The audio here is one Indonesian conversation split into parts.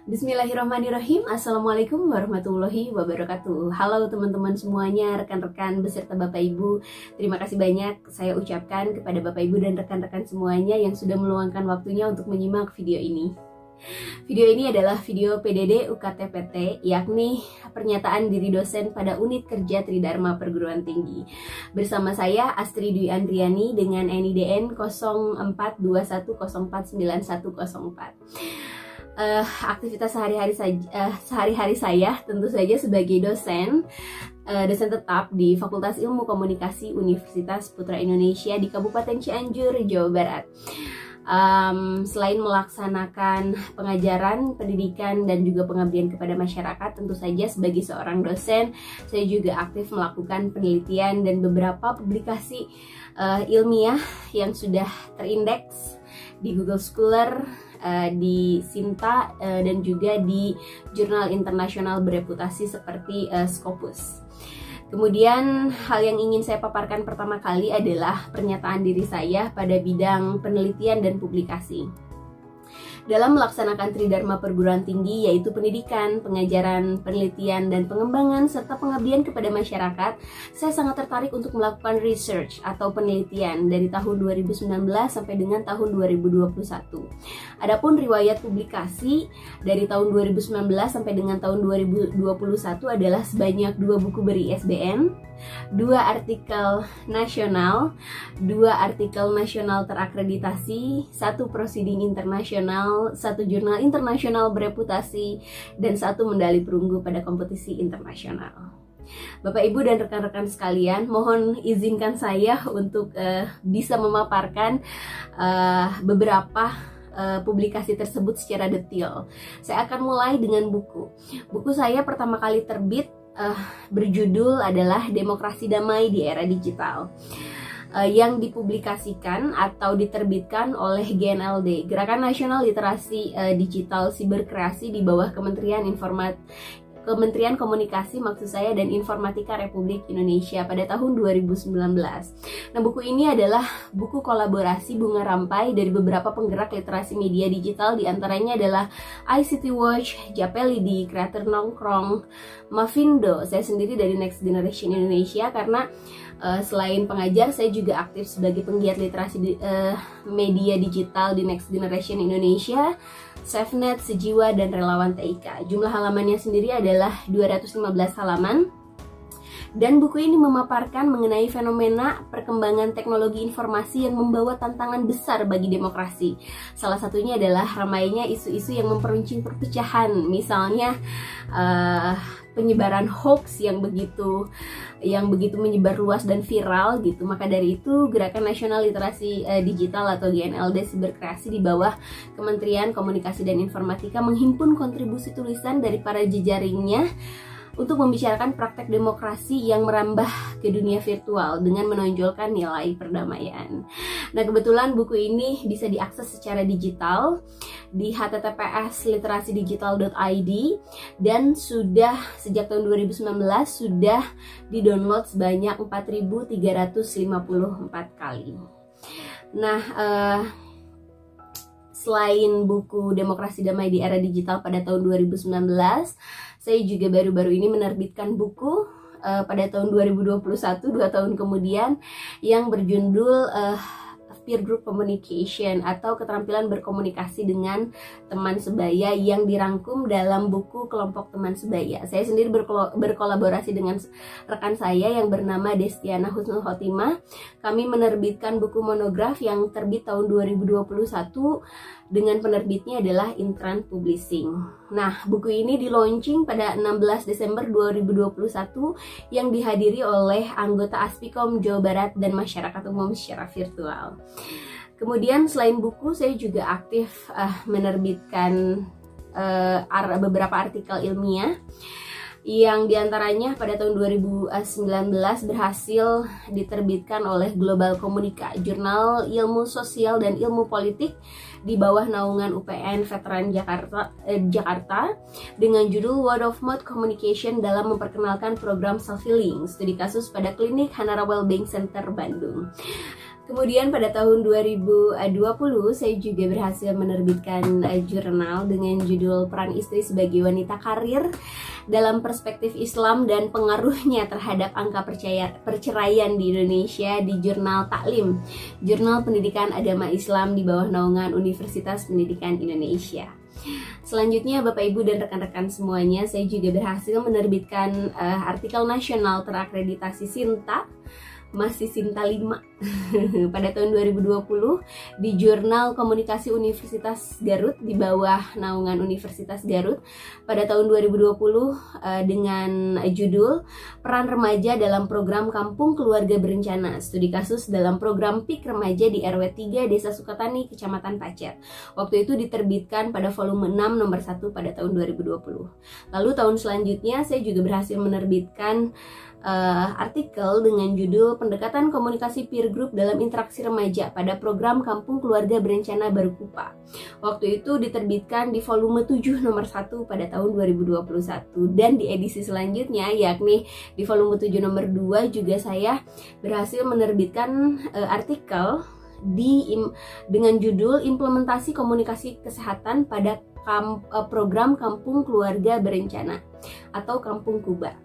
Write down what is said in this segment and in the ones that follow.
Bismillahirrahmanirrahim. Assalamualaikum warahmatullahi wabarakatuh. Halo teman-teman semuanya, rekan-rekan beserta Bapak Ibu. Terima kasih banyak saya ucapkan kepada Bapak Ibu dan rekan-rekan semuanya yang sudah meluangkan waktunya untuk menyimak video ini. Video ini adalah video PDD UKT-PT, yakni pernyataan diri dosen pada unit kerja Tridharma Perguruan Tinggi. Bersama saya Astri Dwi Andriani dengan NIDN 0421049104. Aktivitas sehari-hari saya tentu saja sebagai dosen tetap di Fakultas Ilmu Komunikasi Universitas Putra Indonesia di Kabupaten Cianjur, Jawa Barat. Selain melaksanakan pengajaran, pendidikan, dan juga pengabdian kepada masyarakat, tentu saja sebagai seorang dosen, saya juga aktif melakukan penelitian dan beberapa publikasi ilmiah yang sudah terindeks di Google Scholar, di Sinta, dan juga di jurnal internasional bereputasi seperti Scopus. Kemudian hal yang ingin saya paparkan pertama kali adalah pernyataan diri saya pada bidang penelitian dan publikasi. Dalam melaksanakan Tridharma Perguruan Tinggi, yaitu pendidikan, pengajaran, penelitian, dan pengembangan, serta pengabdian kepada masyarakat, saya sangat tertarik untuk melakukan research atau penelitian dari tahun 2019 sampai dengan tahun 2021. Adapun riwayat publikasi dari tahun 2019 sampai dengan tahun 2021 adalah sebanyak 2 buku ber-ISBN, 2 artikel nasional, 2 artikel nasional terakreditasi, 1 proceeding internasional, 1 jurnal internasional bereputasi, dan 1 medali perunggu pada kompetisi internasional. Bapak, Ibu, dan rekan-rekan sekalian, mohon izinkan saya untuk bisa memaparkan beberapa publikasi tersebut secara detail. Saya akan mulai dengan buku. Buku saya pertama kali terbit berjudul adalah Demokrasi Damai di Era Digital, yang dipublikasikan atau diterbitkan oleh GNLD, Gerakan Nasional Literasi Digital Siberkreasi, di bawah Kementerian Komunikasi dan Informatika Republik Indonesia pada tahun 2019. Nah, buku ini adalah buku kolaborasi bunga rampai dari beberapa penggerak literasi media digital, diantaranya adalah ICT Watch, Japelidi, Creator Nongkrong, Mavindo, saya sendiri dari Next Generation Indonesia, karena selain pengajar, saya juga aktif sebagai penggiat literasi media digital di Next Generation Indonesia, SafeNet, Sejiwa, dan Relawan TIK. Jumlah halamannya sendiri adalah 215 halaman. Dan buku ini memaparkan mengenai fenomena perkembangan teknologi informasi yang membawa tantangan besar bagi demokrasi. Salah satunya adalah ramainya isu-isu yang memperuncing perpecahan, misalnya penyebaran hoax yang begitu menyebar luas dan viral gitu. Maka dari itu, Gerakan Nasional Literasi Digital atau GNLD Siberkreasi di bawah Kementerian Komunikasi dan Informatika menghimpun kontribusi tulisan dari para jejaringnya untuk membicarakan praktek demokrasi yang merambah ke dunia virtual dengan menonjolkan nilai perdamaian. Nah, kebetulan buku ini bisa diakses secara digital di https://literasidigital.id, dan sudah sejak tahun 2019 sudah di-download sebanyak 4.354 kali. Nah, selain buku Demokrasi Damai di Era Digital pada tahun 2019, saya juga baru-baru ini menerbitkan buku pada tahun 2021, 2 tahun kemudian, yang berjudul Peer Group Communication atau keterampilan berkomunikasi dengan teman sebaya, yang dirangkum dalam buku Kelompok Teman Sebaya. Saya sendiri berkolaborasi dengan rekan saya yang bernama Destiana Husnul Khotimah. Kami menerbitkan buku monograf yang terbit tahun 2021 dengan penerbitnya adalah Intran Publishing. Nah, buku ini di-launching pada 16 Desember 2021 yang dihadiri oleh anggota Aspikom Jawa Barat dan masyarakat umum secara virtual. Kemudian selain buku, saya juga aktif menerbitkan beberapa artikel ilmiah, yang diantaranya pada tahun 2019 berhasil diterbitkan oleh Global Komunika, Jurnal Ilmu Sosial dan Ilmu Politik di bawah naungan UPN Veteran Jakarta dengan judul Word of Mouth Communication dalam memperkenalkan program self-healing, studi kasus pada klinik Hanara Wellbeing Center Bandung. Kemudian pada tahun 2020 saya juga berhasil menerbitkan jurnal dengan judul Peran Istri sebagai Wanita Karir dalam Perspektif Islam dan Pengaruhnya Terhadap Angka Perceraian di Indonesia di Jurnal Taklim, Jurnal Pendidikan Agama Islam di bawah naungan Universitas Pendidikan Indonesia. Selanjutnya Bapak Ibu dan rekan-rekan semuanya, saya juga berhasil menerbitkan artikel nasional terakreditasi Sinta, masih Sinta 5 pada tahun 2020 di Jurnal Komunikasi Universitas Garut di bawah naungan Universitas Garut pada tahun 2020 dengan judul Peran Remaja dalam Program Kampung Keluarga Berencana, studi kasus dalam program PIK Remaja di RW 3 Desa Sukatani, Kecamatan Pacet. Waktu itu diterbitkan pada volume 6 nomor 1 pada tahun 2020. Lalu tahun selanjutnya saya juga berhasil menerbitkan artikel dengan judul Pendekatan Komunikasi Peer Group dalam Interaksi Remaja pada Program Kampung Keluarga Berencana Barukupa. Waktu itu diterbitkan di volume 7 nomor 1 pada tahun 2021, dan di edisi selanjutnya yakni di volume 7 nomor 2 juga saya berhasil menerbitkan artikel dengan judul Implementasi Komunikasi Kesehatan pada Program Kampung Keluarga Berencana atau Kampung Kuba.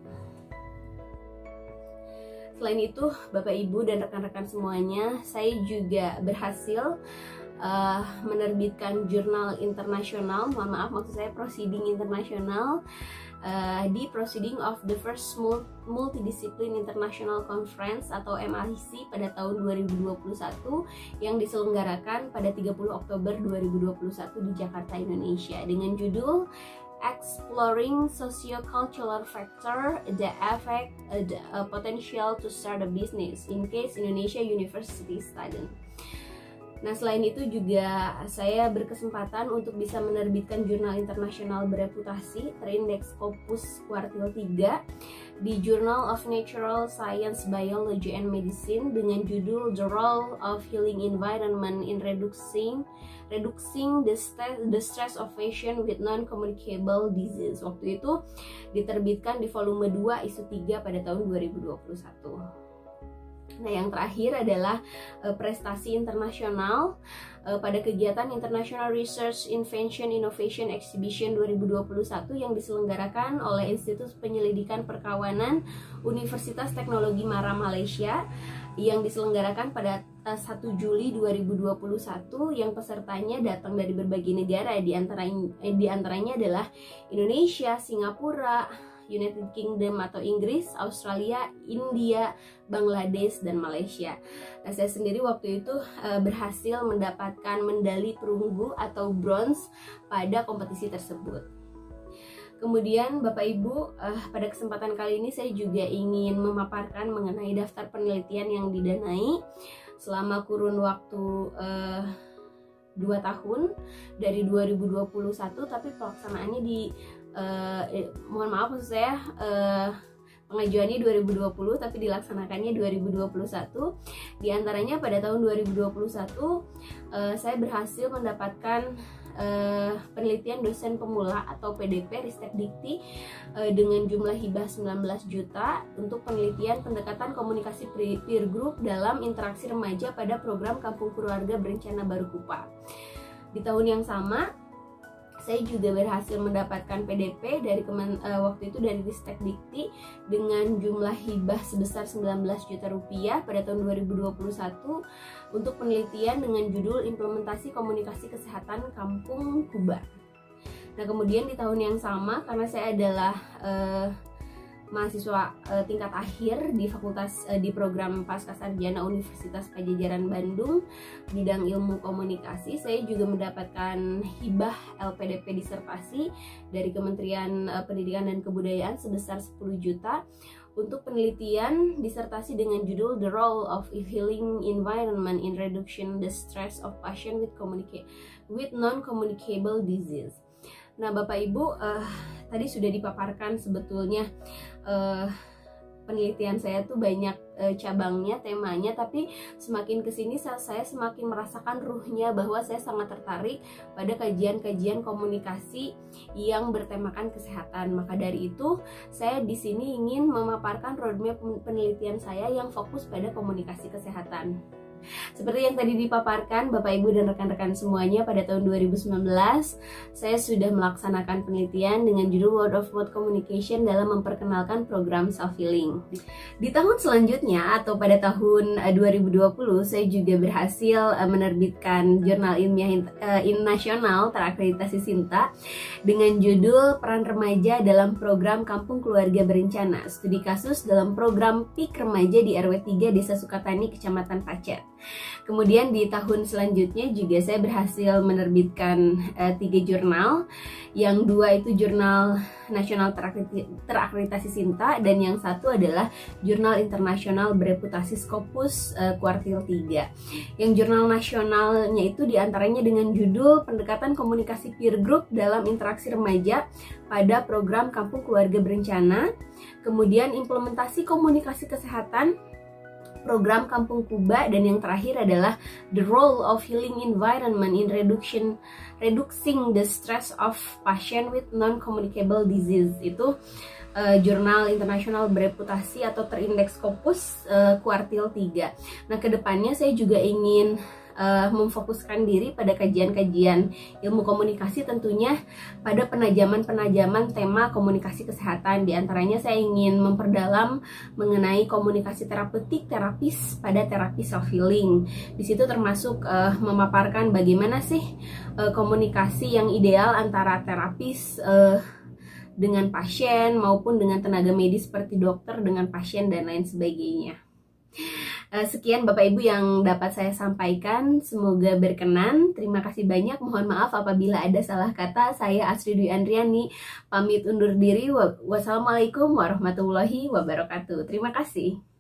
Selain itu, Bapak Ibu dan rekan-rekan semuanya, saya juga berhasil menerbitkan jurnal internasional, maksud saya proceeding internasional di Proceeding of the First Multidiscipline International Conference atau MIC pada tahun 2021 yang diselenggarakan pada 30 Oktober 2021 di Jakarta, Indonesia, dengan judul Exploring Socio-Cultural Factor, the Effect, Potential to Start a Business in Case Indonesia University Student. Nah, selain itu juga saya berkesempatan untuk bisa menerbitkan jurnal internasional bereputasi terindeks Scopus Kuartil 3 di Journal of Natural Science, Biology and Medicine dengan judul The Role of Healing Environment in Reducing the Stress of Patient with Non-Communicable Disease. Waktu itu diterbitkan di volume 2 isu 3 pada tahun 2021. Nah, yang terakhir adalah prestasi internasional pada kegiatan International Research Invention Innovation Exhibition 2021 yang diselenggarakan oleh Institut Penyelidikan Perkawanan Universitas Teknologi Mara, Malaysia, yang diselenggarakan pada 1 Juli 2021 yang pesertanya datang dari berbagai negara, di antaranya adalah Indonesia, Singapura, United Kingdom atau Inggris, Australia, India, Bangladesh, dan Malaysia. Nah, saya sendiri waktu itu berhasil mendapatkan medali perunggu atau bronze pada kompetisi tersebut. Kemudian Bapak Ibu, pada kesempatan kali ini saya juga ingin memaparkan mengenai daftar penelitian yang didanai selama kurun waktu 2 tahun dari 2021, tapi pelaksanaannya mohon maaf maksud saya pengajuannya 2020 tapi dilaksanakannya 2021. Di antaranya pada tahun 2021 saya berhasil mendapatkan penelitian dosen pemula atau PDP Ristek Dikti dengan jumlah hibah 19 juta untuk penelitian pendekatan komunikasi peer group dalam interaksi remaja pada program Kampung Keluarga Berencana Barukupa. Di tahun yang sama saya juga berhasil mendapatkan PDP dari waktu itu dari Ristek Dikti dengan jumlah hibah sebesar 19 juta rupiah pada tahun 2021 untuk penelitian dengan judul Implementasi Komunikasi Kesehatan Kampung Kuba. Nah, kemudian di tahun yang sama, karena saya adalah mahasiswa tingkat akhir di di program Pascasarjana Universitas Padjadjaran Bandung bidang ilmu komunikasi, saya juga mendapatkan hibah LPDP disertasi dari Kementerian Pendidikan dan Kebudayaan sebesar 10 juta untuk penelitian disertasi dengan judul The Role of Healing Environment in Reduction the Stress of Patient with Non-Communicable Disease. Nah, Bapak Ibu, tadi sudah dipaparkan sebetulnya penelitian saya tuh banyak cabangnya, temanya, tapi semakin kesini saya semakin merasakan ruhnya bahwa saya sangat tertarik pada kajian-kajian komunikasi yang bertemakan kesehatan. Maka dari itu saya di sini ingin memaparkan roadmap penelitian saya yang fokus pada komunikasi kesehatan. Seperti yang tadi dipaparkan Bapak Ibu dan rekan-rekan semuanya, pada tahun 2019 saya sudah melaksanakan penelitian dengan judul Word of Mouth Communication dalam memperkenalkan program self-healing. Di tahun selanjutnya atau pada tahun 2020 saya juga berhasil menerbitkan jurnal ilmiah nasional terakreditasi SINTA dengan judul Peran Remaja dalam Program Kampung Keluarga Berencana, studi kasus dalam program PIK Remaja di RW 3 Desa Sukatani, Kecamatan Pacet. Kemudian di tahun selanjutnya juga saya berhasil menerbitkan 3 jurnal, yang 2 itu jurnal nasional terakreditasi SINTA dan yang 1 adalah jurnal internasional bereputasi Scopus kuartil 3. Yang jurnal nasionalnya itu diantaranya dengan judul Pendekatan Komunikasi Peer Group dalam Interaksi Remaja pada Program Kampung Keluarga Berencana, kemudian Implementasi Komunikasi Kesehatan Program Kampung Kuba, dan yang terakhir adalah The Role of Healing Environment in Reducing the Stress of Patient with Non-Communicable Disease. Itu jurnal internasional bereputasi atau terindeks Scopus kuartil 3. Nah, kedepannya saya juga ingin memfokuskan diri pada kajian-kajian ilmu komunikasi, tentunya pada penajaman-penajaman tema komunikasi kesehatan. Di antaranya saya ingin memperdalam mengenai komunikasi terapeutik, terapis pada terapi self healing. Di situ termasuk memaparkan bagaimana sih komunikasi yang ideal antara terapis dengan pasien maupun dengan tenaga medis seperti dokter dengan pasien dan lain sebagainya. Sekian Bapak Ibu yang dapat saya sampaikan, semoga berkenan. Terima kasih banyak, mohon maaf apabila ada salah kata. Saya Asri Dwi Andriani, pamit undur diri. Wassalamualaikum warahmatullahi wabarakatuh. Terima kasih.